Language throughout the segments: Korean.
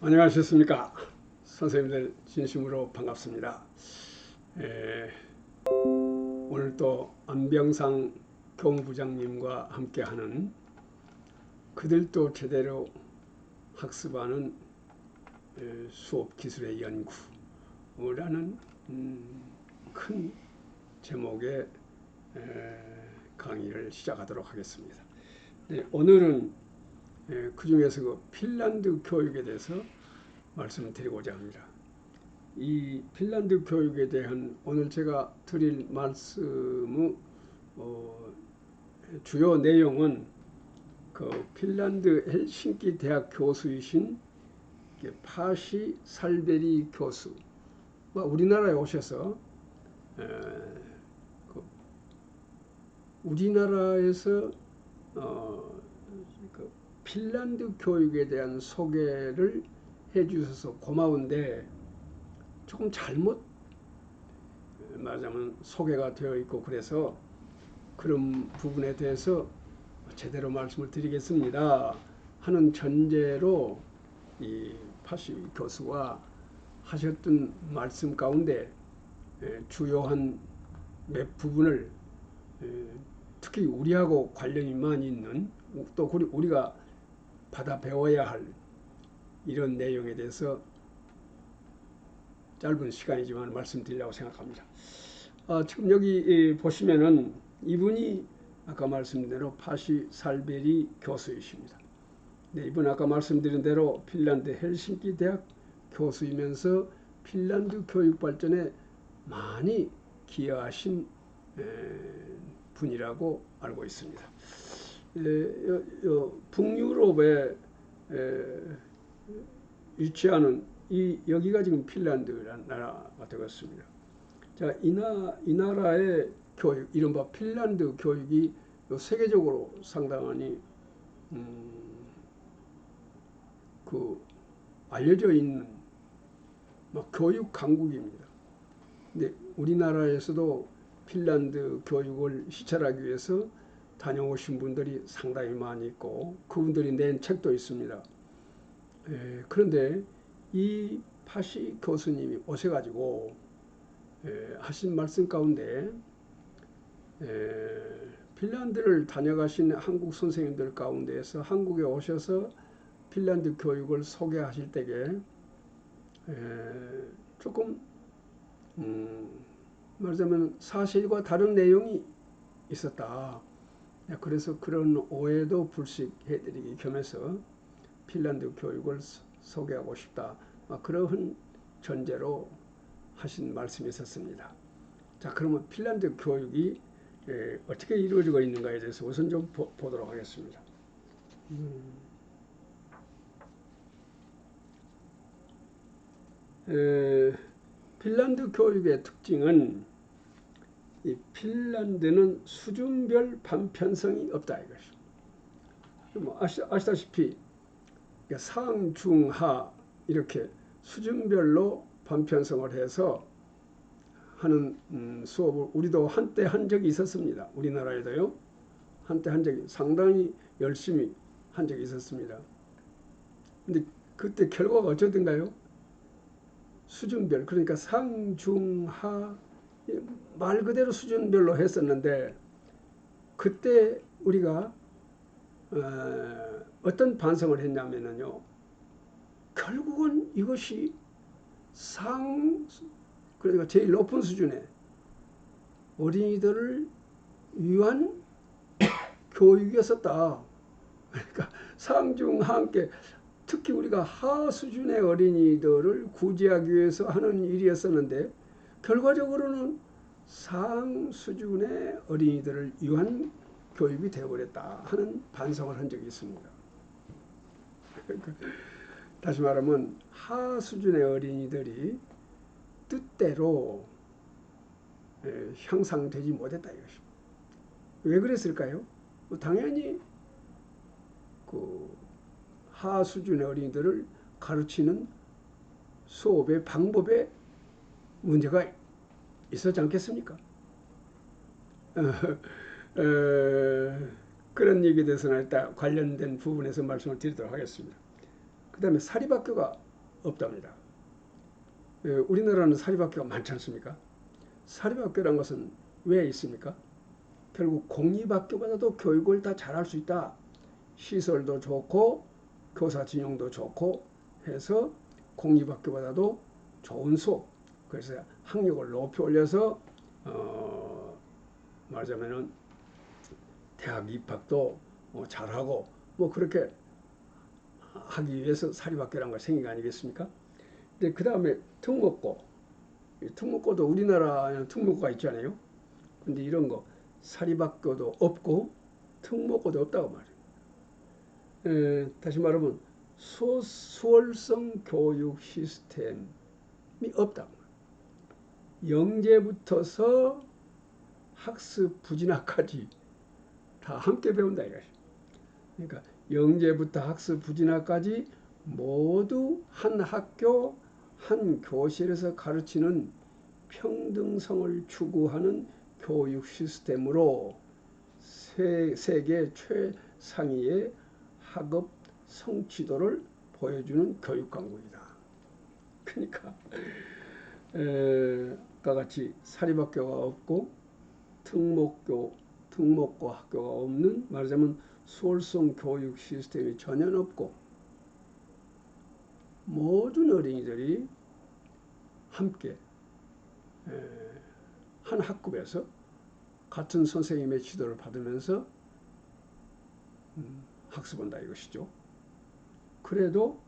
안녕하셨습니까? 선생님들 진심으로 반갑습니다. 에, 오늘 또 안병상 교무부장님과 함께하는 그들도 제대로 학습하는 수업 기술의 연구라는 큰 제목의 강의를 시작하도록 하겠습니다. 네, 오늘은 그 중에서 그 핀란드 교육에 대해서 말씀을 드리고자 합니다. 이 핀란드 교육에 대한 오늘 제가 드릴 말씀의 주요 내용은 그 핀란드 헬싱키 대학 교수이신 파시 살베리 교수, 우리나라에 오셔서 우리나라에서 그 핀란드 교육에 대한 소개를 해주셔서 고마운데 조금 잘못 말하자면 소개가 되어 있고 그래서 그런 부분에 대해서 제대로 말씀을 드리겠습니다 하는 전제로 이 파시 교수가 하셨던 말씀 가운데 주요한 몇 부분을 특히 우리하고 관련이 많이 있는 또 우리가 받아 배워야 할 이런 내용에 대해서 짧은 시간이지만 말씀드리려고 생각합니다. 지금 여기 보시면은 이분이 아까 말씀드린 대로 파시 살베리 교수이십니다. 네, 이분 아까 말씀드린 대로 핀란드 헬싱키 대학 교수이면서 핀란드 교육 발전에 많이 기여하신 분이라고 알고 있습니다. 북유럽에 위치하는 여기가 지금 핀란드라는 나라가 되겠습니다. 자, 이 나라의 교육, 이른바 핀란드 교육이 세계적으로 상당히 알려져 있는 교육 강국입니다. 근데 우리나라에서도 핀란드 교육을 시찰하기 위해서 다녀오신 분들이 상당히 많이 있고 그분들이 낸 책도 있습니다. 그런데 이 파시 교수님이 오셔가지고 하신 말씀 가운데 핀란드를 다녀가신 한국 선생님들 가운데에서 한국에 오셔서 핀란드 교육을 소개하실 때에 조금 말하자면 사실과 다른 내용이 있었다. 그래서 그런 오해도 불식해드리기 겸해서 핀란드 교육을 소개하고 싶다. 그러한 전제로 하신 말씀이 있었습니다. 자, 그러면 핀란드 교육이 어떻게 이루어지고 있는가에 대해서 우선 좀 보도록 하겠습니다. 핀란드 교육의 특징은 이 핀란드는 수준별 반편성이 없다 이것입니다. 아시다시피 상, 중, 하 이렇게 수준별로 반편성을 해서 하는 수업을 우리도 한때 한 적이 있었습니다. 우리나라에도요. 한때 한 적이 상당히 열심히 한 적이 있었습니다. 근데 그때 결과가 어쩌던가요? 수준별, 그러니까 상, 중, 하 말 그대로 수준별로 했었는데 그때 우리가 어떤 반성을 했냐면요. 결국은 이것이 그러니까 제일 높은 수준의 어린이들을 위한 교육이었었다. 그러니까 상중하 함께 특히 우리가 하 수준의 어린이들을 구제하기 위해서 하는 일이었었는데 결과적으로는 상 수준의 어린이들을 위한 교육이 되어버렸다 하는 반성을 한 적이 있습니다. 다시 말하면 하 수준의 어린이들이 뜻대로 형상되지 못했다 이것입니다. 왜 그랬을까요? 당연히 그 하 수준의 어린이들을 가르치는 수업의 방법에 문제가 있었지 않겠습니까? 그런 얘기에 대해서는 일단 관련된 부분에서 말씀을 드리도록 하겠습니다. 그 다음에 사립학교가 없답니다. 우리나라는 사립학교가 많지 않습니까? 사립학교란 것은 왜 있습니까? 결국 공립학교보다도 교육을 다 잘할 수 있다. 시설도 좋고 교사 진용도 좋고 해서 공립학교보다도 좋은 수업, 그래서 학력을 높이 올려서 말하자면은 대학 입학도 잘하고 뭐 그렇게 하기 위해서 사립학교라는 걸 생긴 거 아니겠습니까? 근데 그 다음에 특목고도 우리나라에는 특목고가 있잖아요. 근데 이런 거 사립학교도 없고 특목고도 없다고 말이에요. 다시 말하면 수월성 교육 시스템이 없다고 말이에요. 영재부터서 학습 부진학까지 다 함께 배운다 이거죠. 그러니까 영재부터 학습 부진학까지 모두 한 학교 한 교실에서 가르치는 평등성을 추구하는 교육 시스템으로 세계 최상위의 학업 성취도를 보여주는 교육 강국이다. 그러니까 아까 같이 사립학교가 없고 특목고 학교가 없는, 말하자면 수월성 교육 시스템이 전혀 없고 모든 어린이들이 함께 한 학급에서 같은 선생님의 지도를 받으면서 학습한다 이것이죠. 그래도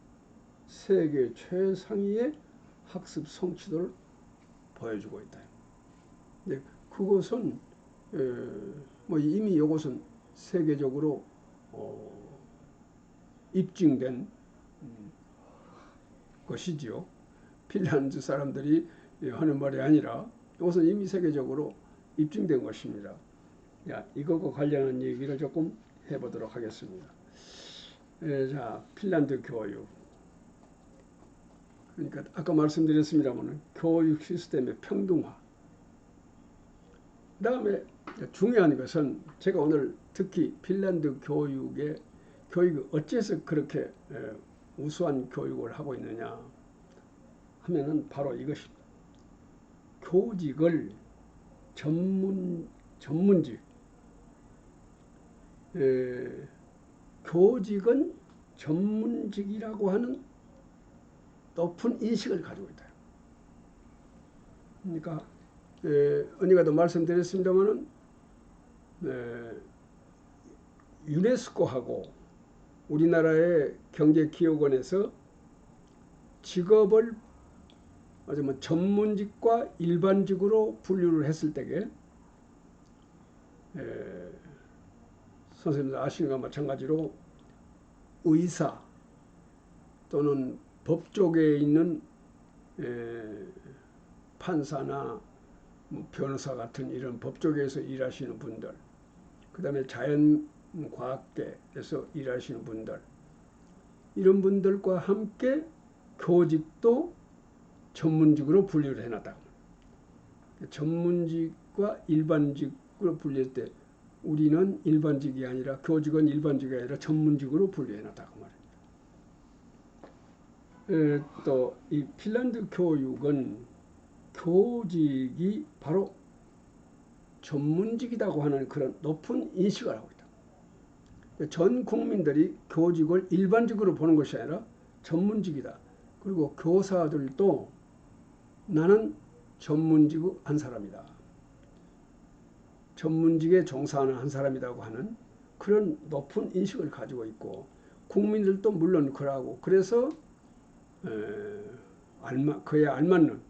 세계 최상위의 학습 성취도를 보여주고 있다. 근데 그것은 뭐 이미 이것은 세계적으로 입증된 것이지요. 핀란드 사람들이 하는 말이 아니라 이것은 이미 세계적으로 입증된 것입니다. 이것과 관련한 얘기를 조금 해보도록 하겠습니다. 자, 핀란드 교육. 그러니까 아까 말씀드렸습니다만 교육 시스템의 평등화. 그 다음에 중요한 것은 제가 오늘 특히 핀란드 교육이 어째서 그렇게 우수한 교육을 하고 있느냐 하면은 바로 이것입니다. 교직을 전문직, 교직은 전문직이라고 하는 높은 인식을 가지고 있다. 그러니까 언니가도 말씀드렸습니다만은 유네스코하고 우리나라의 경제기업원에서 직업을 말하자면 전문직과 일반직으로 분류를 했을 때에 선생님들 아시는 것과 마찬가지로 의사 또는 법 쪽에 있는 판사나 뭐 변호사 같은 이런 법 쪽에서 일하시는 분들, 그 다음에 자연과학계에서 일하시는 분들, 이런 분들과 함께 교직도 전문직으로 분류를 해놨다. 전문직과 일반직으로 분류할 때 우리는 일반직이 아니라, 교직은 일반직이 아니라 전문직으로 분류해놨다 그 말입니다. 또 이 핀란드 교육은 교직이 바로 전문직이라고 하는 그런 높은 인식을 하고 있다. 전 국민들이 교직을 일반직으로 보는 것이 아니라 전문직이다. 그리고 교사들도 나는 전문직의 한 사람이다. 전문직에 종사하는 한 사람이라고 하는 그런 높은 인식을 가지고 있고, 국민들도 물론 그러고, 그래서 그에 알맞는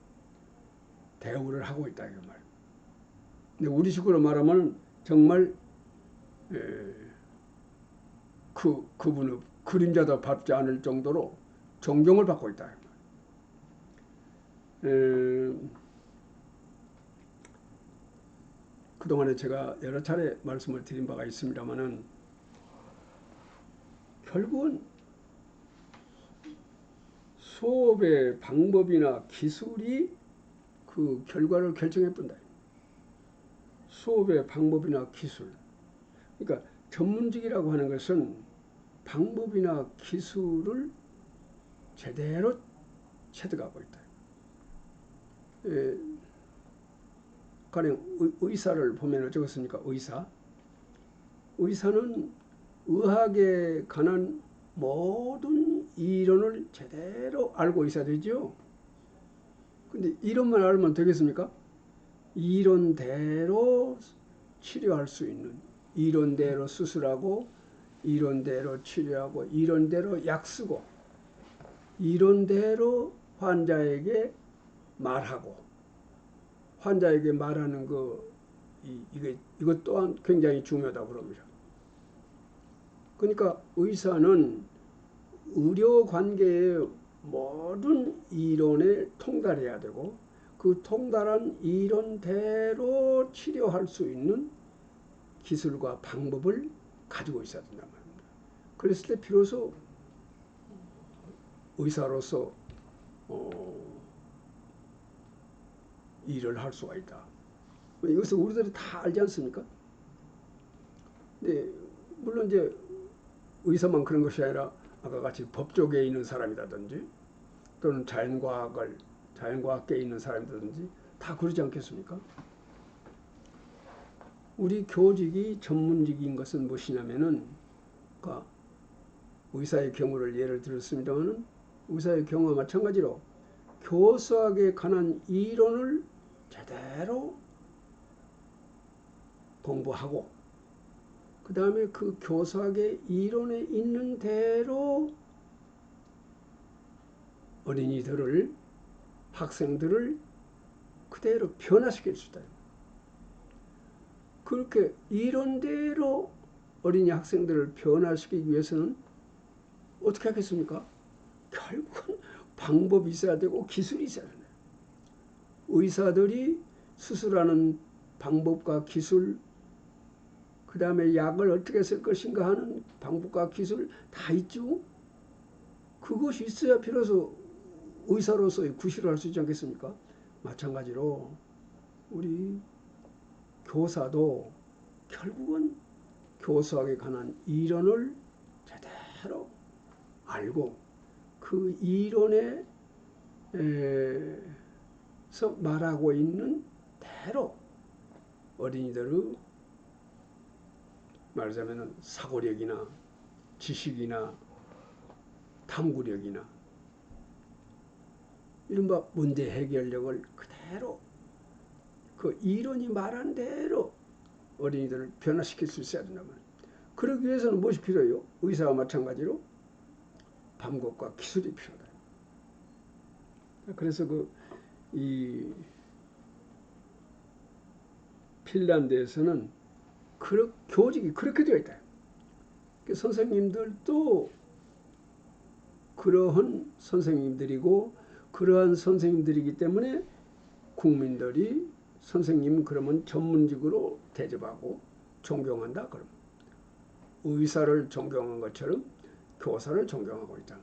대우를 하고 있다 이 말. 근데 우리식으로 말하면 정말 그분의 그림자도 밟지 않을 정도로 존경을 받고 있다. 그동안에 제가 여러 차례 말씀을 드린 바가 있습니다만은 결국은 수업의 방법이나 기술이 그 결과를 결정해 본다. 수업의 방법이나 기술. 그러니까 전문직이라고 하는 것은 방법이나 기술을 제대로 체득하고 있다. 가령 의사를 보면 어쩌겠습니까? 의사는 의학에 관한 모든 이론을 제대로 알고 있어야 되죠. 근데 이론만 알면 되겠습니까? 이론대로 치료할 수 있는, 이론대로 수술하고, 이론대로 치료하고, 이론대로 약 쓰고, 이론대로 환자에게 말하고, 환자에게 말하는 이것 또한 굉장히 중요하다고 그럽니다. 그러니까 의사는 의료 관계의 모든 이론에 통달해야 되고, 그 통달한 이론대로 치료할 수 있는 기술과 방법을 가지고 있어야 된단 말입니다. 그랬을 때 비로소 의사로서 일을 할 수가 있다. 이것을 우리들이 다 알지 않습니까? 네, 물론 이제 의사만 그런 것이 아니라 아까 같이 법 쪽에 있는 사람이라든지 또는 자연과학계에 있는 사람이라든지 다 그러지 않겠습니까? 우리 교직이 전문직인 것은 무엇이냐면은, 그러니까 의사의 경우를 예를 들었습니다만은, 의사의 경우와 마찬가지로 교수학에 관한 이론을 제대로 공부하고, 그 다음에 그 교수학의 이론에 있는 대로 어린이들을, 학생들을 그대로 변화시킬 수 있다. 그렇게 이론대로 어린이 학생들을 변화시키기 위해서는 어떻게 하겠습니까? 결국은 방법이 있어야 되고 기술이 있어야 된다. 의사들이 수술하는 방법과 기술, 그 다음에 약을 어떻게 쓸 것인가 하는 방법과 기술 다 있죠. 그것이 있어야 비로소 의사로서의 구실을 할 수 있지 않겠습니까? 마찬가지로 우리 교사도 결국은 교수학에 관한 이론을 제대로 알고 그 이론에서 말하고 있는 대로 어린이들의 말하자면 사고력이나 지식이나 탐구력이나 이른바 문제 해결력을 그대로 그 이론이 말한 대로 어린이들을 변화시킬 수 있어야 된다면, 그러기 위해서는 무엇이 필요해요? 의사와 마찬가지로 방법과 기술이 필요하다. 그래서 이 핀란드에서는 교직이 그렇게 되어 있다. 선생님들도 그러한 선생님들이고, 그러한 선생님들이기 때문에 국민들이 선생님 그러면 전문직으로 대접하고 존경한다. 그럼 의사를 존경한 것처럼 교사를 존경하고 있다.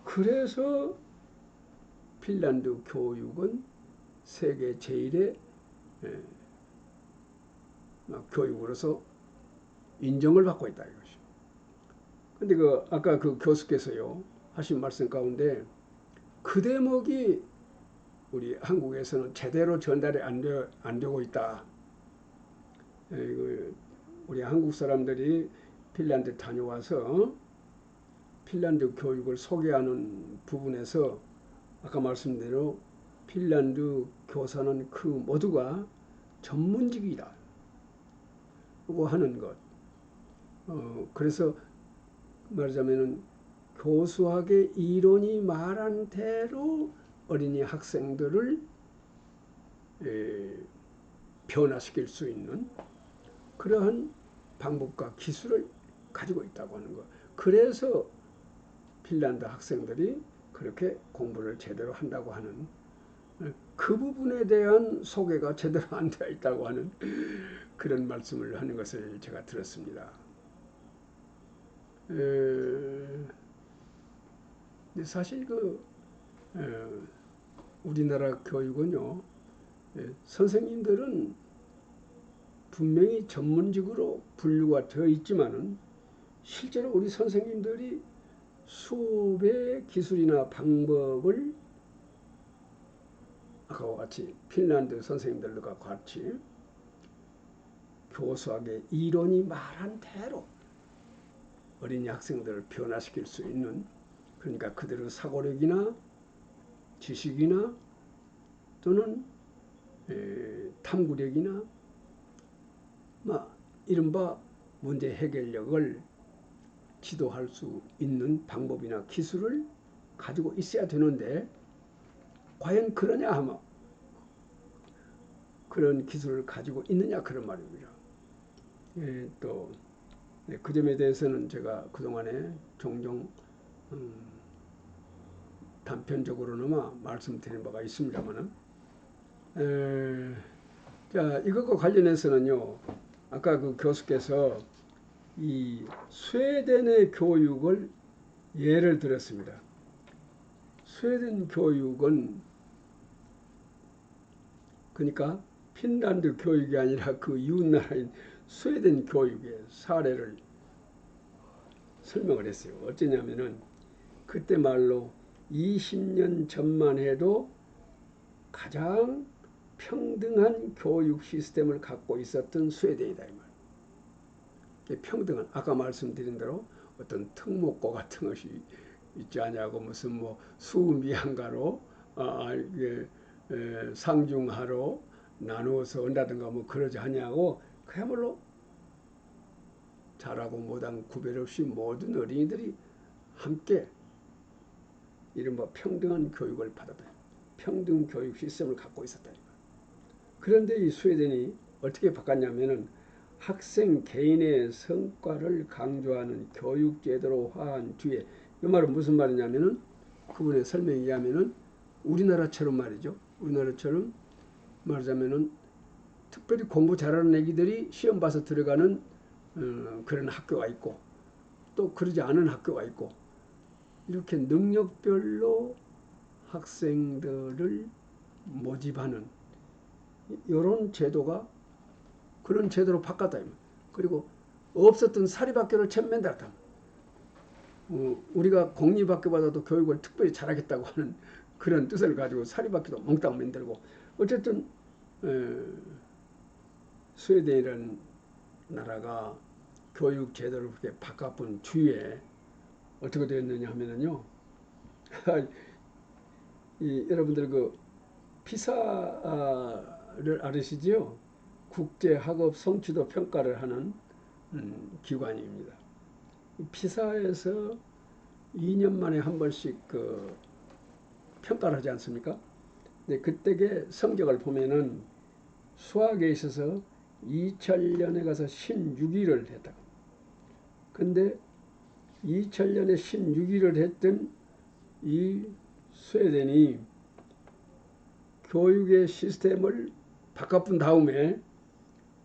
그래서 핀란드 교육은 세계 제1의 교육으로서 인정을 받고 있다 이것이. 근데 아까 그 교수께서요 하신 말씀 가운데 그 대목이 우리 한국에서는 제대로 전달이 안 되고 있다. 우리 한국 사람들이 핀란드 다녀와서 핀란드 교육을 소개하는 부분에서 아까 말씀대로 핀란드 교사는 그 모두가 전문직이다 고 하는 것. 그래서 말하자면은 교수학의 이론이 말한 대로 어린이 학생들을 변화시킬 수 있는 그러한 방법과 기술을 가지고 있다고 하는 것. 그래서 핀란드 학생들이 그렇게 공부를 제대로 한다고 하는 그 부분에 대한 소개가 제대로 안 되어 있다고 하는 그런 말씀을 하는 것을 제가 들었습니다. 사실 우리나라 교육은요, 선생님들은 분명히 전문직으로 분류가 되어 있지만은 실제로 우리 선생님들이 수업의 기술이나 방법을 아까와 같이 핀란드 선생님들과 같이 교수학의 이론이 말한 대로 어린이 학생들을 변화시킬 수 있는, 그러니까 그들의 사고력이나 지식이나 또는 탐구력이나 이른바 문제 해결력을 지도할 수 있는 방법이나 기술을 가지고 있어야 되는데 과연 그러냐 하면 그런 기술을 가지고 있느냐 그런 말입니다. 또 그 점에 대해서는 제가 그동안에 종종 단편적으로나마 말씀드린 바가 있습니다만은, 자, 이것과 관련해서는요, 아까 그 교수께서 이 스웨덴의 교육을 예를 들었습니다. 스웨덴 교육은 그러니까 핀란드 교육이 아니라 그 이웃나라인 스웨덴 교육의 사례를 설명을 했어요. 어쩌냐면은 그때 말로 20년 전만 해도 가장 평등한 교육 시스템을 갖고 있었던 스웨덴이다 이 말. 평등한, 아까 말씀드린 대로 어떤 특목고 같은 것이 있지 않냐고, 무슨 뭐 수미양가로 상중하로 나누어서 온다든가 뭐 그러지 않냐고, 그야말로 잘하고 못한 구별 없이 모든 어린이들이 함께 이른바 평등한 교육을 받았다. 평등 교육 시스템을 갖고 있었다. 그런데 이 스웨덴이 어떻게 바꿨냐면은 학생 개인의 성과를 강조하는 교육 제도로 화한 뒤에, 이 말은 무슨 말이냐면은 그분의 설명에 의하면은 우리나라처럼 말이죠. 우리나라처럼 말하자면은 특별히 공부 잘하는 애기들이 시험 봐서 들어가는 그런 학교가 있고 또 그러지 않은 학교가 있고, 이렇게 능력별로 학생들을 모집하는 이런 제도가 그런 제도로 바꿨다. 그리고 없었던 사립학교를 처음 만들었다. 우리가 공립학교보다도 교육을 특별히 잘하겠다고 하는 그런 뜻을 가지고 사립학교도 몽땅 만들고, 어쨌든 스웨덴이라는 나라가 교육 제도를 그렇게 바꿔본 뒤에 어떻게 되었느냐 하면은요, 여러분들 그 피사를 알으시지요? 국제 학업 성취도 평가를 하는 기관입니다. 피사에서 2년 만에 한 번씩 그 평가를 하지 않습니까? 근데 그때의 성적을 보면은 수학에 있어서 2000년에 가서 16위를 했다고. 근데 2000년에 16위를 했던 이 스웨덴이 교육의 시스템을 바꿔본 다음에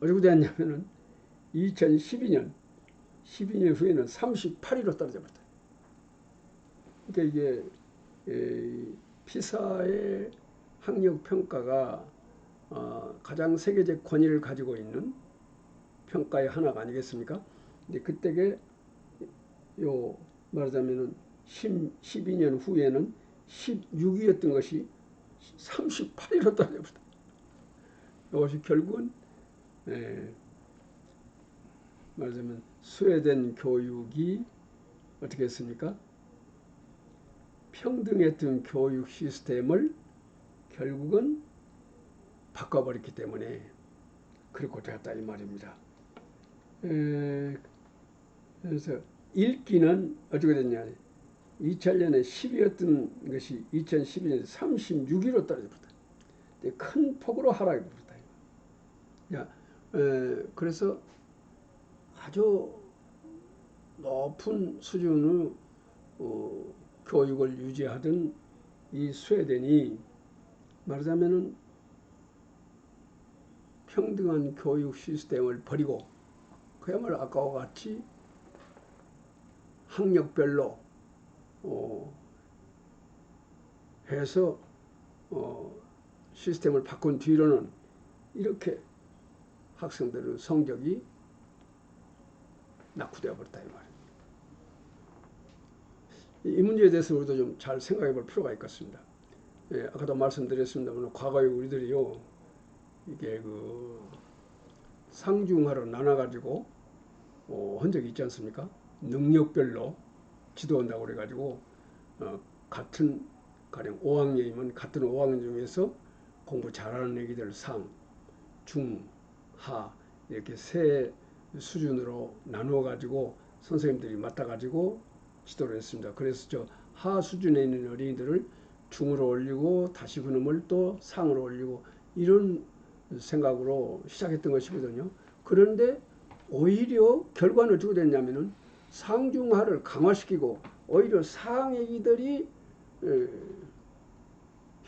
어디고 됐냐면은 2012년 후에는 38위로 떨어져 버렸다. 그러니까 이게 피사의 학력 평가가 가장 세계적 권위를 가지고 있는 평가의 하나가 아니겠습니까? 근데 그때게 요 말하자면은 12년 후에는 16위였던 것이 38위로 떨어져버렸다. 이것이 결국은 말하자면 스웨덴 교육이 어떻게 했습니까? 평등했던 교육 시스템을 결국은 바꿔버렸기 때문에 그렇고 되었다 이 말입니다. 그래서 읽기는 어떻게 됐냐, 2000년에 10위였던 것이 2012년에 36위로 떨어졌다. 큰 폭으로 하락해 버렸다. 그래서 아주 높은 수준의 교육을 유지하던 이 스웨덴이 말하자면은 평등한 교육 시스템을 버리고 그야말로 아까와 같이 학력별로 해서 시스템을 바꾼 뒤로는 이렇게 학생들의 성적이 낙후되어 버렸다 이 말이에요. 이 문제에 대해서 우리도 좀 잘 생각해 볼 필요가 있겠습니다. 예, 아까도 말씀드렸습니다만 과거에 우리들이요 이게 그 상중하로 나눠가지고 한 적이 있지 않습니까? 능력별로 지도한다고 그래가지고 같은 가령 5학년이면 같은 5학년 중에서 공부 잘하는 애기들 상, 중, 하 이렇게 세 수준으로 나누어 가지고 선생님들이 맡아 가지고 지도를 했습니다. 그래서 저 하 수준에 있는 어린이들을 중으로 올리고 다시 그놈을 또 상으로 올리고 이런 생각으로 시작했던 것이거든요. 그런데 오히려 결과는 어떻게 됐냐면은 상중하를 강화시키고 오히려 상애기들이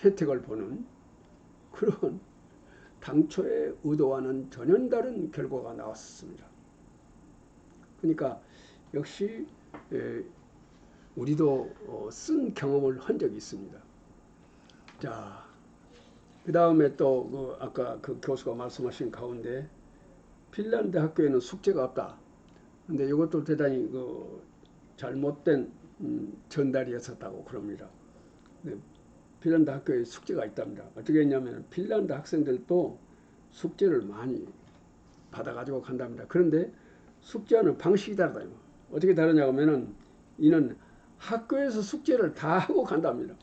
혜택을 보는 그런 당초의 의도와는 전혀 다른 결과가 나왔습니다. 그러니까 역시 우리도 쓴 경험을 한 적이 있습니다. 자, 그 다음에 또 아까 그 교수가 말씀하신 가운데 핀란드 학교에는 숙제가 없다. 근데 이것도 대단히 잘못된 전달이었었다고 그럽니다. 핀란드 학교에 숙제가 있답니다. 어떻게 했냐면 핀란드 학생들도 숙제를 많이 받아가지고 간답니다. 그런데 숙제하는 방식이 다르다. 어떻게 다르냐 하면은 이는 학교에서 숙제를 다 하고 간답니다.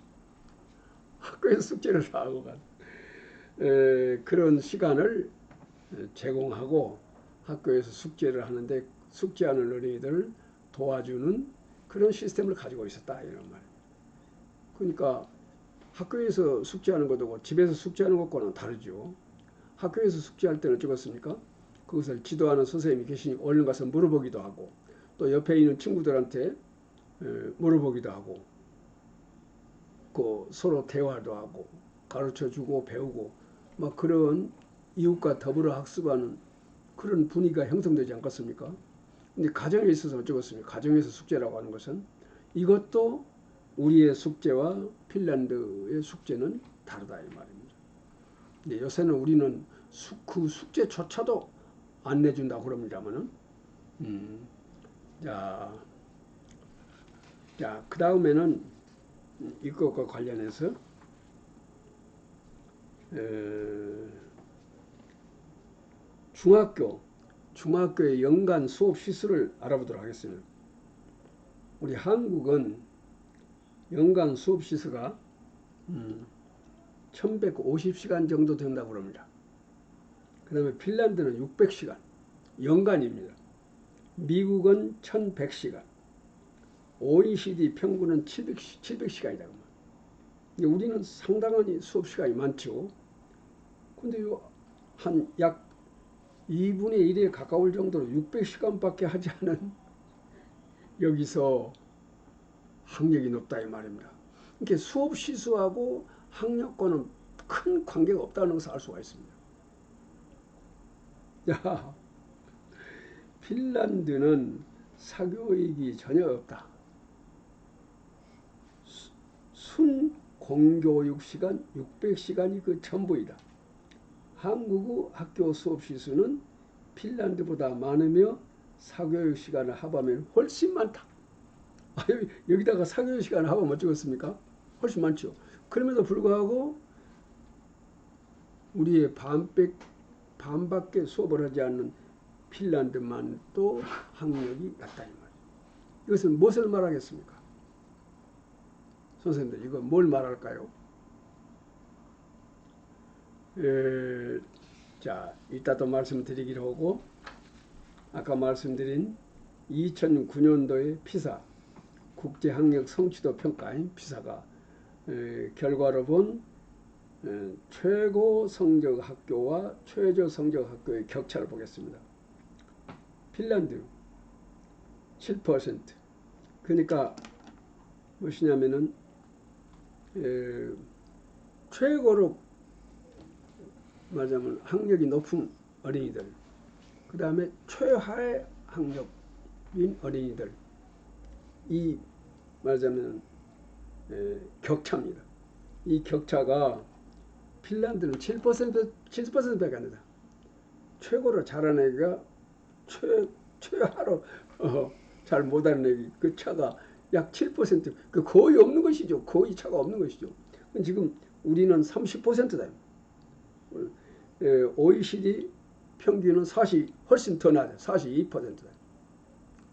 학교에서 숙제를 다 하고 간 그런 시간을 제공하고 학교에서 숙제를 하는데 숙제하는 어린이들을 도와주는 그런 시스템을 가지고 있었다 이런 말이에요. 그러니까 학교에서 숙제하는 것하고 집에서 숙제하는 것과는 다르죠. 학교에서 숙제할 때는 어쩌겠습니까? 그것을 지도하는 선생님이 계시니 얼른 가서 물어보기도 하고 또 옆에 있는 친구들한테 물어보기도 하고 서로 대화도 하고 가르쳐주고 배우고 막 그런 이웃과 더불어 학습하는 그런 분위기가 형성되지 않겠습니까? 근데 가정에 있어서 어쩌겠습니까? 가정에서 숙제라고 하는 것은 이것도 우리의 숙제와 핀란드의 숙제는 다르다 이 말입니다. 근데 요새는 우리는 그 숙제조차도 안 내준다고 그럽니다만은 자, 그 다음에는 이것과 관련해서 중학교의 연간 수업 시수를 알아보도록 하겠습니다. 우리 한국은 연간 수업 시수가 1150시간 정도 된다고 그럽니다. 그 다음에 핀란드는 600시간 연간입니다. 미국은 1100시간, OECD 평균은 700시간이다. 우리는 상당한 수업 시간이 많죠. 근데 한 약 2분의 1에 가까울 정도로 600시간밖에 하지 않은 여기서 학력이 높다 이 말입니다. 이렇게 수업 시수하고 학력과는 큰 관계가 없다는 것을 알 수가 있습니다. 자, 핀란드는 사교육이 전혀 없다. 순 공교육 시간 600시간이 그 전부이다. 한국의 학교 수업 시수는 핀란드보다 많으며 사교육 시간을 합하면 훨씬 많다. 여기다가 사교육 시간을 합하면 어쩌겠습니까? 훨씬 많죠. 그럼에도 불구하고 우리의 반밖에 수업을 하지 않는 핀란드만 또 학력이 낮다 이 말이에요. 이것은 무엇을 말하겠습니까? 선생님들 이거 뭘 말할까요? 자, 이따 또 말씀드리기로 하고 아까 말씀드린 2009년도의 피사 국제학력 성취도 평가인 피사가 결과로 본 최고 성적 학교와 최저 성적 학교의 격차를 보겠습니다. 핀란드 7%. 그러니까 무엇이냐면은 최고로 말하자면 학력이 높은 어린이들, 그 다음에 최하의 학력인 어린이들, 이 말하자면 격차입니다. 이 격차가 핀란드는 7%밖에 안 된다. 최고로 잘하는 애가 최하로 잘 못하는 애기 그 차가 약 7%, 그 거의 없는 것이죠. 거의 차가 없는 것이죠. 지금 우리는 30%다. OECD 평균은 훨씬 더 낮아요. 42%다.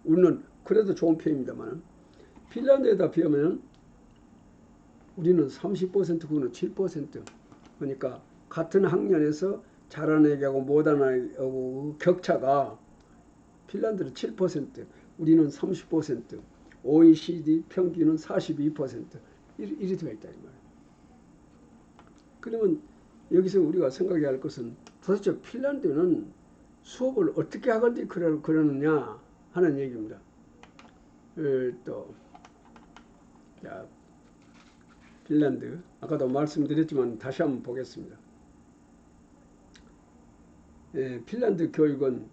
우리는 그래도 좋은 편입니다만 핀란드에다 비하면 우리는 30%, 그거는 7%. 그러니까 같은 학년에서 잘하는 애기하고 못하는 애기하고 격차가 핀란드는 7%, 우리는 30%, OECD 평균은 42%. 이리 되어 있다 이 말이에요. 그러면 여기서 우리가 생각해야 할 것은 도대체 핀란드는 수업을 어떻게 하건지 그러느냐 하는 얘기입니다. 자, 핀란드 아까도 말씀드렸지만 다시 한번 보겠습니다. 핀란드 교육은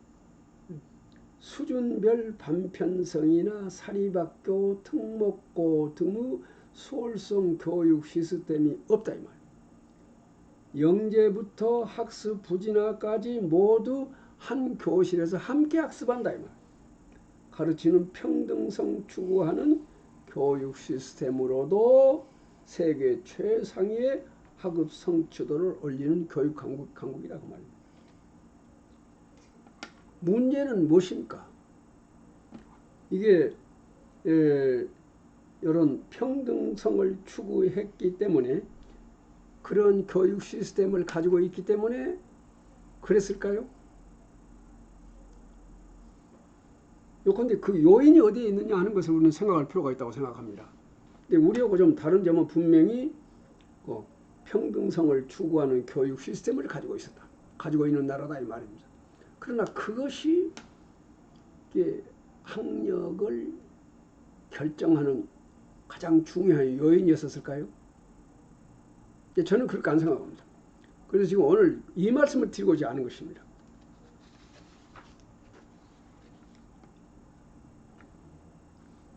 수준별 반편성이나 사립학교, 특목고 등의 수월성 교육 시스템이 없다 이 말이에요. 영재부터 학습 부진학까지 모두 한 교실에서 함께 학습한다 이 말이에요. 가르치는 평등성 추구하는 교육 시스템으로도 세계 최상위의 학업 성취도를 올리는 교육 강국이라고 말입니다. 문제는 무엇입니까? 이게 이런 평등성을 추구했기 때문에 그런 교육 시스템을 가지고 있기 때문에 그랬을까요? 요컨대 그 요인이 어디에 있느냐 하는 것을 우리는 생각할 필요가 있다고 생각합니다. 근데 우리하고 좀 다른 점은 분명히 평등성을 추구하는 교육 시스템을 가지고 있었다. 가지고 있는 나라다 이 말입니다. 그러나 그것이 학력을 결정하는 가장 중요한 요인이었을까요? 저는 그렇게 안 생각합니다. 그래서 지금 오늘 이 말씀을 드리고자 하는 것입니다.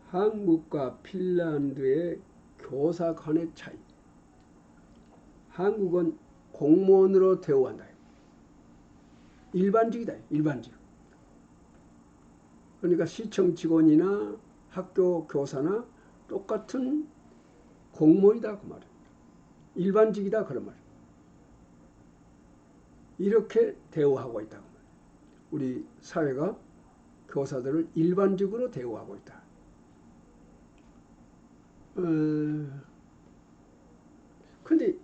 한국과 핀란드의 교사 간의 차이. 한국은 공무원으로 대우한다. 일반직이다. 일반직. 그러니까 시청 직원이나 학교 교사나 똑같은 공무원이다 그 말입니다. 일반직이다 그런 말입니다. 이렇게 대우하고 있다고 말입니다. 우리 사회가 교사들을 일반직으로 대우하고 있다. 근데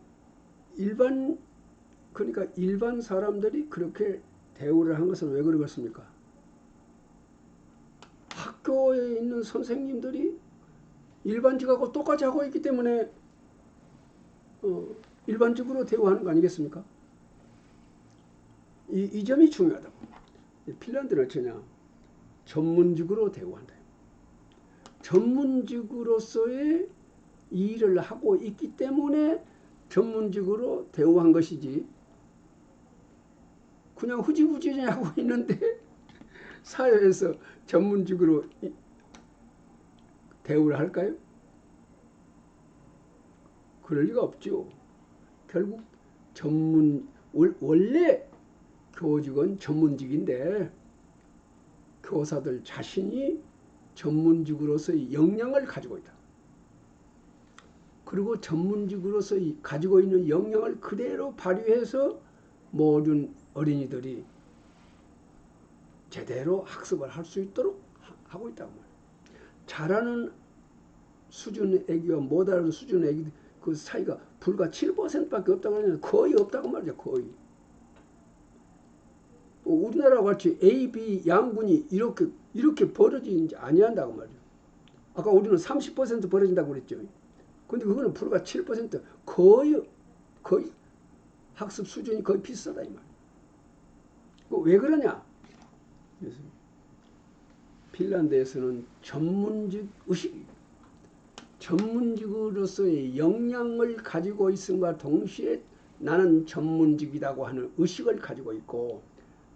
그러니까 일반 사람들이 그렇게 대우를 한 것은 왜 그러겠습니까? 학교에 있는 선생님들이 일반직하고 똑같이 하고 있기 때문에 일반직으로 대우하는 거 아니겠습니까? 이 점이 중요하다고. 핀란드는 어쩌냐? 전문직으로 대우한다. 전문직으로서의 일을 하고 있기 때문에 전문직으로 대우한 것이지 그냥 후지부지 하고 있는데 사회에서 전문직으로 대우를 할까요? 그럴 리가 없죠. 결국 원래 교직은 전문직인데 교사들 자신이 전문직으로서의 역량을 가지고 있다. 그리고 전문직으로서 가지고 있는 역량을 그대로 발휘해서 모든 어린이들이 제대로 학습을 할 수 있도록 하고 있다고 말이에요. 잘하는 수준 애기와 못하는 수준 애기 그 사이가 불과 7%밖에 없다고 하는데 거의 없다고 말이죠. 거의. 우리나라와 같이 A, B 양분이 이렇게 벌어지지 아니한다고 말이에요. 아까 우리는 30% 벌어진다고 그랬죠. 근데 그거는 불과 7%, 거의 학습 수준이 거의 비슷하다 이 말이에요. 왜 그러냐? 그래서 핀란드에서는 전문직 의식이 전문직으로서의 역량을 가지고 있음과 동시에 나는 전문직이라고 하는 의식을 가지고 있고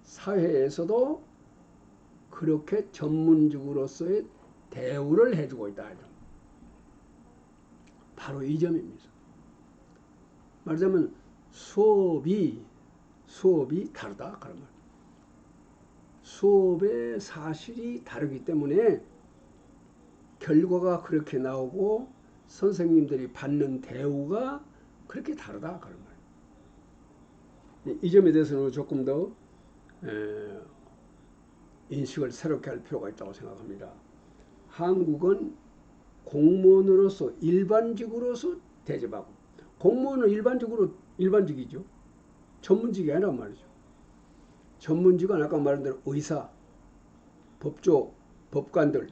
사회에서도 그렇게 전문직으로서의 대우를 해주고 있다. 바로 이 점입니다. 말하자면 수업이 다르다. 그런 말. 수업의 사실이 다르기 때문에 결과가 그렇게 나오고 선생님들이 받는 대우가 그렇게 다르다 그런 말이에요. 이 점에 대해서는 조금 더 인식을 새롭게 할 필요가 있다고 생각합니다. 한국은 공무원으로서 일반직으로서 대접하고, 공무원은 일반직이죠. 전문직이 아니란 말이죠. 전문직은 아까 말한 대로 의사, 법조, 법관들,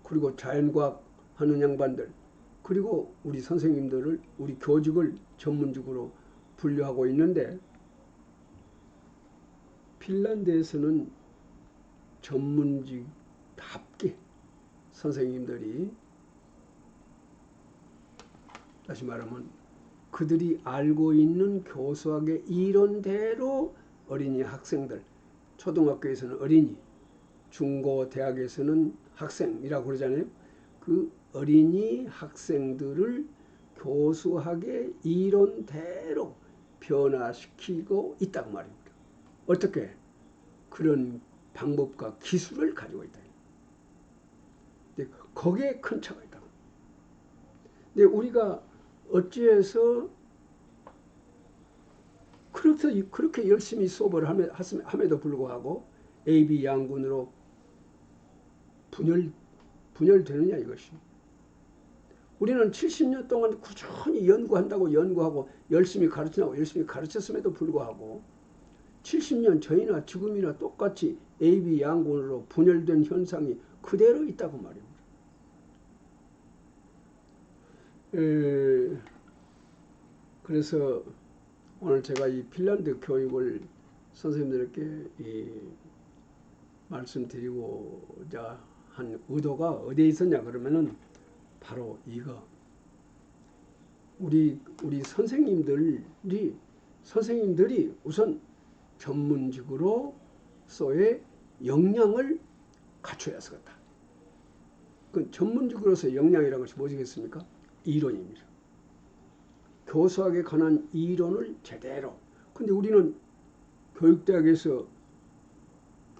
그리고 자연과학 하는 양반들, 그리고 우리 선생님들을, 우리 교직을 전문직으로 분류하고 있는데, 핀란드에서는 전문직답게 선생님들이, 다시 말하면 그들이 알고 있는 교수학의 이론대로 어린이 학생들, 초등학교에서는 어린이, 중고 대학에서는 학생이라고 그러잖아요. 그 어린이 학생들을 교수학의 이론대로 변화시키고 있다고 말입니다. 어떻게? 그런 방법과 기술을 가지고 있다. 근데 거기에 큰 차가 있다. 근데 우리가 어찌해서 그렇게 열심히 수업을 함에도 불구하고 AB 양군으로 분열되느냐 이것이. 우리는 70년 동안 꾸준히 연구하고 열심히 가르쳤음에도 불구하고 70년 전이나 지금이나 똑같이 AB 양군으로 분열된 현상이 그대로 있다고 말입니다. 그래서 오늘 제가 이 핀란드 교육을 선생님들께 말씀드리고자 한 의도가 어디에 있었냐 그러면은 바로 이거. 우리 선생님들이 우선 전문직으로서의 역량을 갖춰야 했었다. 그 전문직으로서의 역량이라는 것이 무엇이겠습니까? 이론입니다. 교수학에 관한 이론을 제대로. 근데 우리는 교육대학에서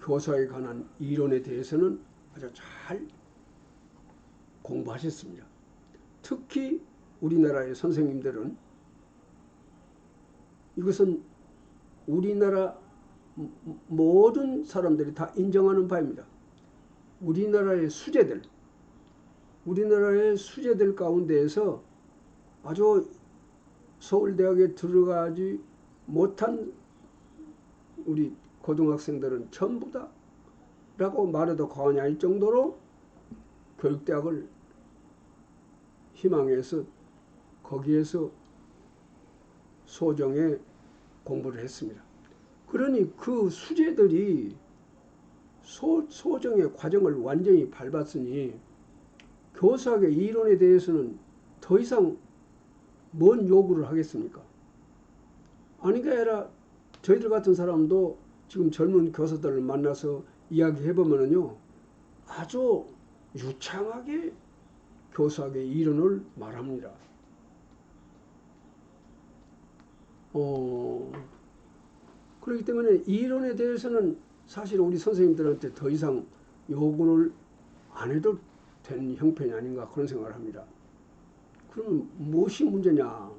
교수학에 관한 이론에 대해서는 아주 잘 공부하셨습니다. 특히 우리나라의 선생님들은 이것은 우리나라 모든 사람들이 다 인정하는 바입니다. 우리나라의 수재들 가운데에서 아주 서울대학에 들어가지 못한 우리 고등학생들은 전부다 라고 말해도 과언이 아닐 정도로 교육대학을 희망해서 거기에서 소정의 공부를 했습니다. 그러니 그 수재들이 소정의 과정을 완전히 밟았으니 교수학의 이론에 대해서는 더 이상 뭔 요구를 하겠습니까? 아닌 게 아니라 저희들 같은 사람도 지금 젊은 교사들을 만나서 이야기해보면요, 아주 유창하게 교수학의 이론을 말합니다. 그렇기 때문에 이론에 대해서는 사실 우리 선생님들한테 더 이상 요구를 안 해도 되는 형편이 아닌가 그런 생각을 합니다. 그러면 무엇이 문제냐?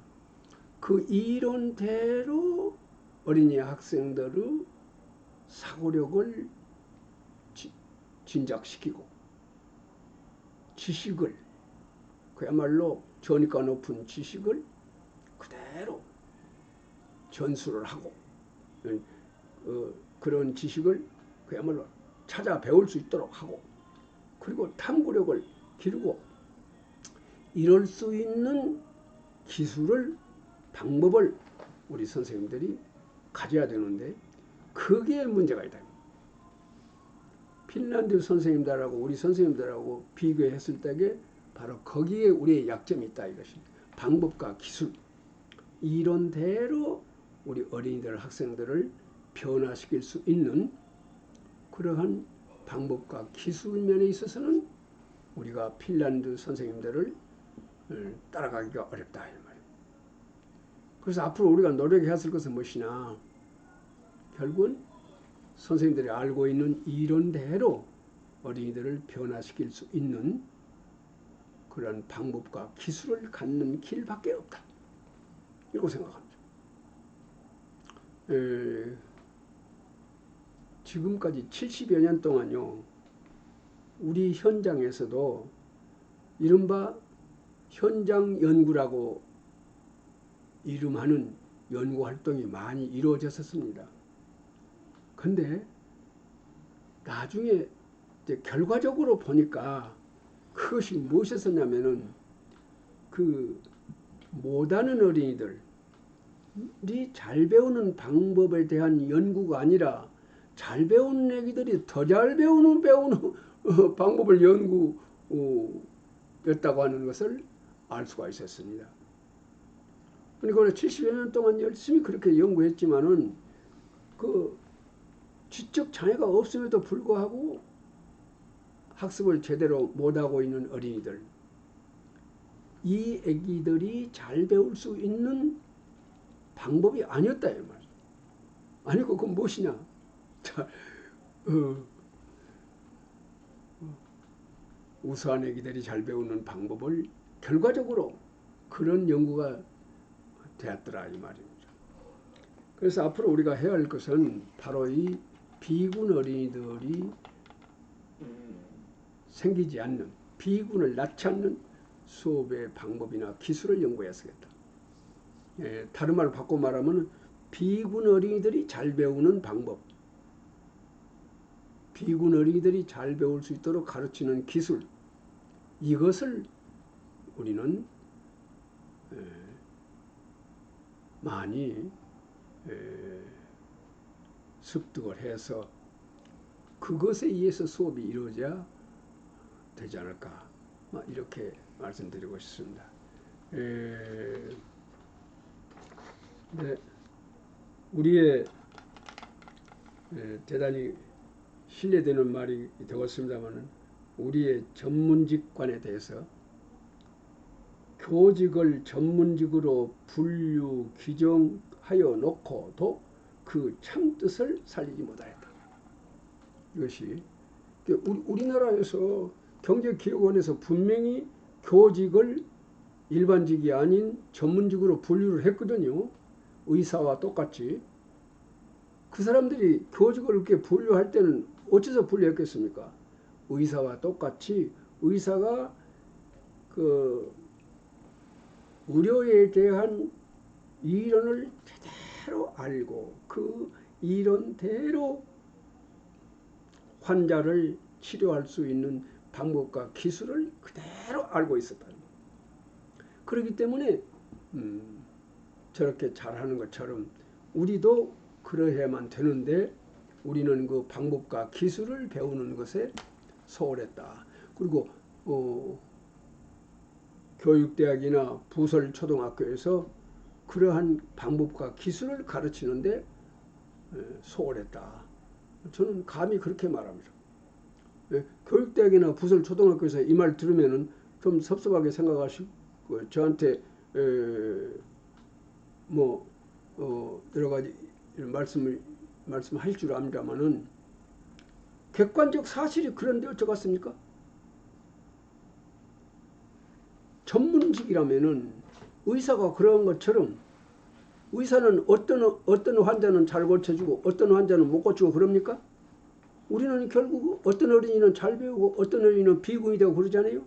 그 이론대로 어린이 학생들의 사고력을 진작시키고 지식을, 그야말로 전이가 높은 지식을 그대로 전수를 하고 그런 지식을 그야말로 찾아 배울 수 있도록 하고, 그리고 탐구력을 기르고, 이럴 수 있는 기술을, 방법을 우리 선생님들이 가져야 되는데 그게 문제가 있다. 핀란드 선생님들하고 우리 선생님들하고 비교했을 때에 바로 거기에 우리의 약점이 있다 이것입니다. 방법과 기술, 이론대로 우리 어린이들, 학생들을 변화시킬 수 있는 그러한 방법과 기술 면에 있어서는 우리가 핀란드 선생님들을 따라가기가 어렵다 이 말이에요. 그래서 앞으로 우리가 노력해야 할 것은 무엇이냐? 결국은 선생님들이 알고 있는 이론대로 어린이들을 변화시킬 수 있는 그런 방법과 기술을 갖는 길밖에 없다. 이렇게 생각합니다. 지금까지 70여 년 동안요, 우리 현장에서도 이른바 현장 연구라고 이름하는 연구 활동이 많이 이루어졌었습니다. 근데 나중에 이제 결과적으로 보니까 그것이 무엇이었냐면은 그 못하는 어린이들이 잘 배우는 방법에 대한 연구가 아니라 잘 배우는 애기들이 더 잘 배우는 방법을 연구였다고 하는 것을 알 수가 있었습니다. 그러니까 70여 년 동안 열심히 그렇게 연구했지만은 그 지적 장애가 없음에도 불구하고 학습을 제대로 못하고 있는 어린이들, 이 애기들이 잘 배울 수 있는 방법이 아니었다 이 말이에요. 아니고 그건 무엇이냐? 자, 우수한 애기들이 잘 배우는 방법을 결과적으로 그런 연구가 되었더라 이 말입니다. 그래서 앞으로 우리가 해야 할 것은 바로 이 비군 어린이들이 생기지 않는, 비군을 낳지 않는 수업의 방법이나 기술을 연구해야겠다. 다른 말로 바꿔 말하면 비군 어린이들이 잘 배우는 방법, 비군 어린이들이 잘 배울 수 있도록 가르치는 기술, 이것을 우리는 많이 습득을 해서 그것에 의해서 수업이 이루어져야 되지 않을까, 이렇게 말씀드리고 싶습니다. 네, 우리의 대단히 신뢰되는 말이 되었습니다만 우리의 전문직관에 대해서 교직을 전문직으로 분류 규정하여 놓고도 그 참뜻을 살리지 못하였다. 이것이 우리나라에서 경제기획원에서 분명히 교직을 일반직이 아닌 전문직으로 분류를 했거든요. 의사와 똑같이. 그 사람들이 교직을 이렇게 분류할 때는 어째서 분류했겠습니까? 의사와 똑같이 의사가 그 의료에 대한 이론을 제대로 알고 그 이론대로 환자를 치료할 수 있는 방법과 기술을 그대로 알고 있었다. 그렇기 때문에 저렇게 잘하는 것처럼 우리도 그러해야만 되는데 우리는 그 방법과 기술을 배우는 것에 소홀했다. 그리고 교육대학이나 부설초등학교에서 그러한 방법과 기술을 가르치는데 소홀했다. 저는 감히 그렇게 말합니다. 교육대학이나 부설초등학교에서 이 말 들으면은 좀 섭섭하게 생각하시고 저한테 여러 가지 말씀하실 줄 압니다만은 객관적 사실이 그런데 어쩌겠습니까? 전문직이라면은 의사가 그런 것처럼 의사는 어떤 환자는 잘 고쳐주고 어떤 환자는 못 고치고 그럽니까? 우리는 결국 어떤 어린이는 잘 배우고 어떤 어린이는 비군이 되고 그러잖아요.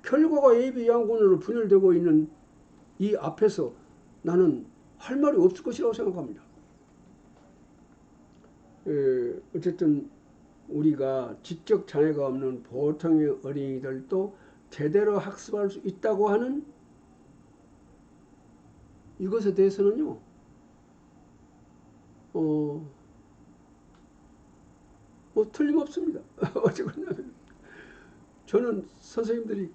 결과가 예비양군으로 분열되고 있는 이 앞에서 나는 할 말이 없을 것이라고 생각합니다. 어쨌든 우리가 지적 장애가 없는 보통의 어린이들도 제대로 학습할 수 있다고 하는 이것에 대해서는요, 틀림없습니다. 어쨌든 저는 선생님들이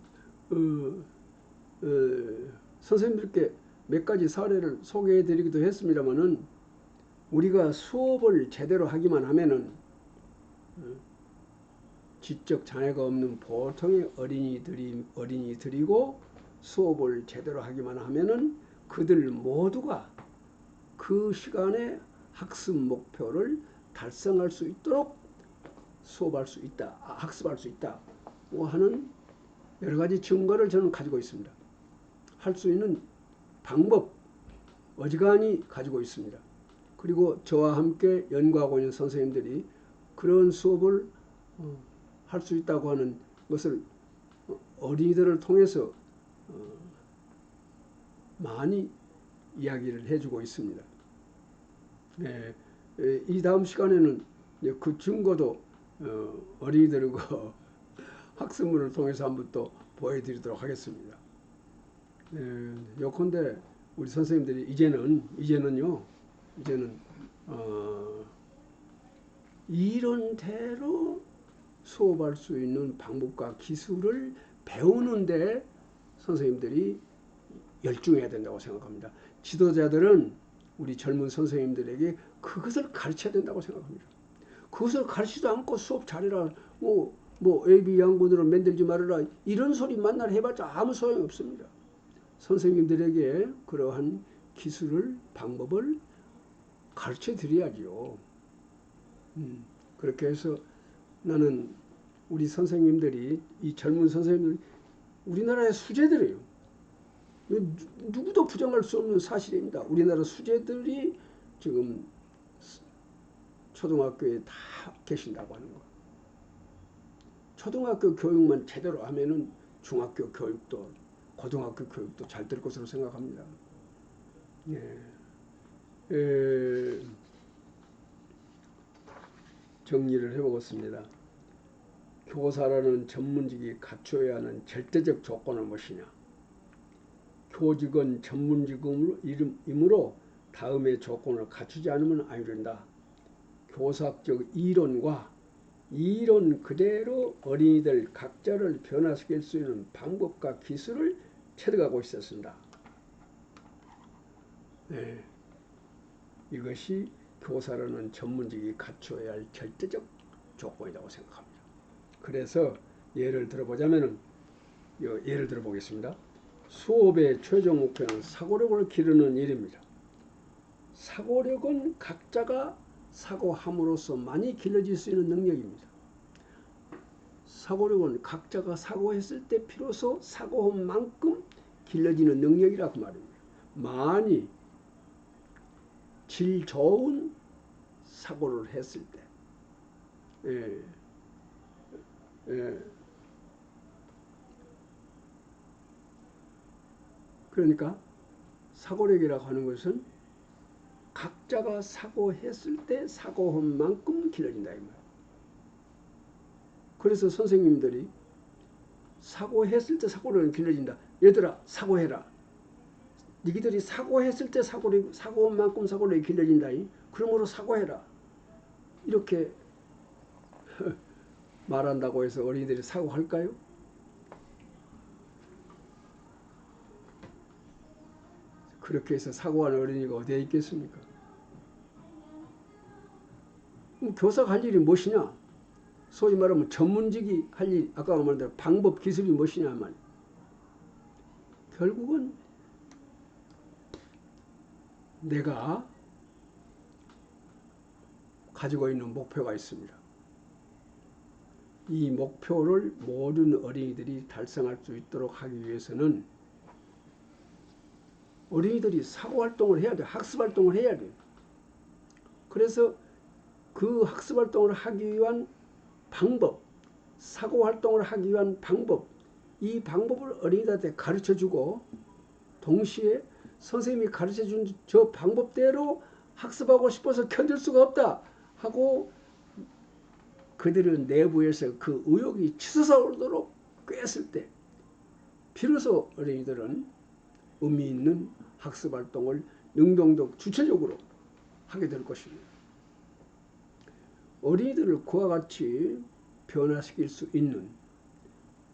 선생님들께 몇 가지 사례를 소개해 드리기도 했습니다만은 우리가 수업을 제대로 하기만 하면은 지적 장애가 없는 보통의 어린이들이고 수업을 제대로 하기만 하면은 그들 모두가 그 시간에 학습 목표를 달성할 수 있도록 수업할 수 있다, 학습할 수 있다 하는 여러 가지 증거를 저는 가지고 있습니다. 할 수 있는 방법 어지간히 가지고 있습니다. 그리고 저와 함께 연구하고 있는 선생님들이 그런 수업을 할 수 있다고 하는 것을 어린이들을 통해서 많이 이야기를 해주고 있습니다. 네, 이 다음 시간에는 그 증거도 어린이들과 학습문을 통해서 한번 또 보여드리도록 하겠습니다. 요컨대 우리 선생님들이 이제는 이론대로 수업할 수 있는 방법과 기술을 배우는데 선생님들이 열중해야 된다고 생각합니다. 지도자들은 우리 젊은 선생님들에게 그것을 가르쳐야 된다고 생각합니다. 그것을 가르치지도 않고 수업 잘해라, AB 양분으로 만들지 말아라, 이런 소리 만날 해봤자 아무 소용이 없습니다. 선생님들에게 그러한 기술을, 방법을 가르쳐 드려야죠. 그렇게 해서 나는 우리 선생님들이, 이 젊은 선생님들, 우리나라의 수재들이에요. 누구도 부정할 수 없는 사실입니다. 우리나라 수재들이 지금 초등학교에 다 계신다고 하는 거. 초등학교 교육만 제대로 하면은 중학교 교육도, 고등학교 교육도 잘 될 것으로 생각합니다. 정리를 해보겠습니다. 교사라는 전문직이 갖춰야 하는 절대적 조건은 무엇이냐? 교직은 전문직이므로 다음의 조건을 갖추지 않으면 안 된다. 교사적 이론과 이론 그대로 어린이들 각자를 변화시킬 수 있는 방법과 기술을 체득하고 있었습니다. 이것이 교사라는 전문직이 갖춰야 할 절대적 조건이라고 생각합니다. 그래서 예를 들어보자면은, 예를 들어보겠습니다. 수업의 최종 목표는 사고력을 기르는 일입니다. 사고력은 각자가 사고함으로써 많이 길러질 수 있는 능력입니다. 사고력은 각자가 사고했을 때 비로소 사고한 만큼 길러지는 능력이라고 말입니다. 많이 질 좋은 사고를 했을 때, 그러니까 사고력이라고 하는 것은 각자가 사고했을 때 사고한 만큼 길러진다 이 말이에요. 그래서 선생님들이 사고했을 때 사고력은 길러진다. 얘들아 사고해라. 니희들이 사고했을 때 사고한 만큼 사고력이 길러진다. 그러므로 사고해라. 이렇게 말한다고 해서 어린이들이 사고할까요? 그렇게 해서 사고하는 어린이가 어디에 있겠습니까? 교사가 할 일이 무엇이냐? 소위 말하면 전문직이 할 일, 아까 말한 대로 방법, 기술이 무엇이냐 말. 결국은 내가 가지고 있는 목표가 있습니다. 이 목표를 모든 어린이들이 달성할 수 있도록 하기 위해서는 어린이들이 사고활동을 해야 돼. 학습활동을 해야 돼. 그래서 그 학습활동을 하기 위한 방법, 사고활동을 하기 위한 방법, 이 방법을 어린이들한테 가르쳐주고 동시에 선생님이 가르쳐준 저 방법대로 학습하고 싶어서 견딜 수가 없다 하고 그들은 내부에서 그 의욕이 치솟아오르도록 꿰었을 때 비로소 어린이들은 의미 있는 학습활동을 능동적 주체적으로 하게 될 것입니다. 어린이들을 그와 같이 변화시킬 수 있는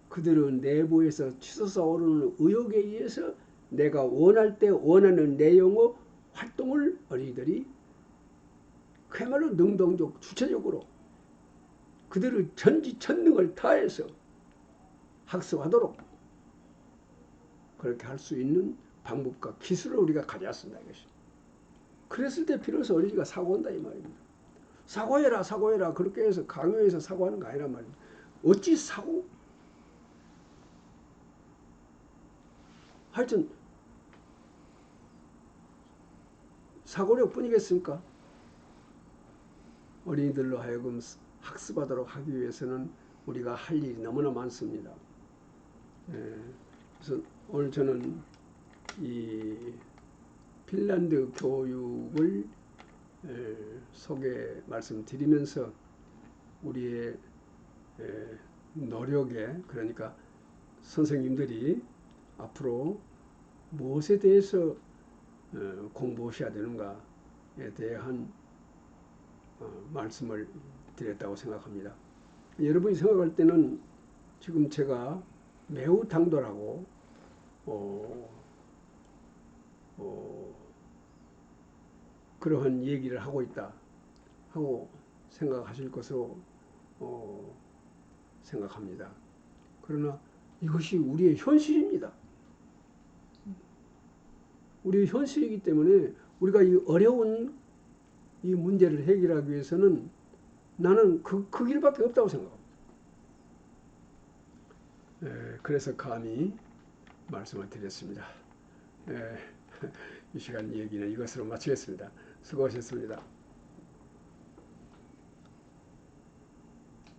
그들은 내부에서 치솟아오르는 의욕에 의해서 내가 원할 때 원하는 내용의 활동을 어린이들이 그야말로 능동적 주체적으로 그들의 전지전능을 다해서 학습하도록 그렇게 할 수 있는 방법과 기술을 우리가 가져왔습니다. 이것이. 그랬을 때 비로소 어린이가 사고한다 이 말입니다. 사과해라, 사과해라. 그렇게 해서 강요해서 사과하는 거 아니란 말이에요. 어찌 사고? 하여튼 사고력 뿐이겠습니까? 어린이들로 하여금 학습하도록 하기 위해서는 우리가 할 일이 너무나 많습니다. 그래서 오늘 저는 이 핀란드 교육을 소개 말씀드리면서 우리의 노력에, 그러니까 선생님들이 앞으로 무엇에 대해서 공부하셔야 되는가에 대한 말씀을 드렸다고 생각합니다. 여러분이 생각할 때는 지금 제가 매우 당돌하고 그러한 얘기를 하고 있다 하고 생각하실 것으로 생각합니다. 그러나 이것이 우리의 현실입니다. 우리의 현실이기 때문에 우리가 이 어려운 이 문제를 해결하기 위해서는 나는 그 길밖에 없다고 생각합니다. 그래서 감히 말씀을 드렸습니다. 이 시간 얘기는 이것으로 마치겠습니다. 수고하셨습니다.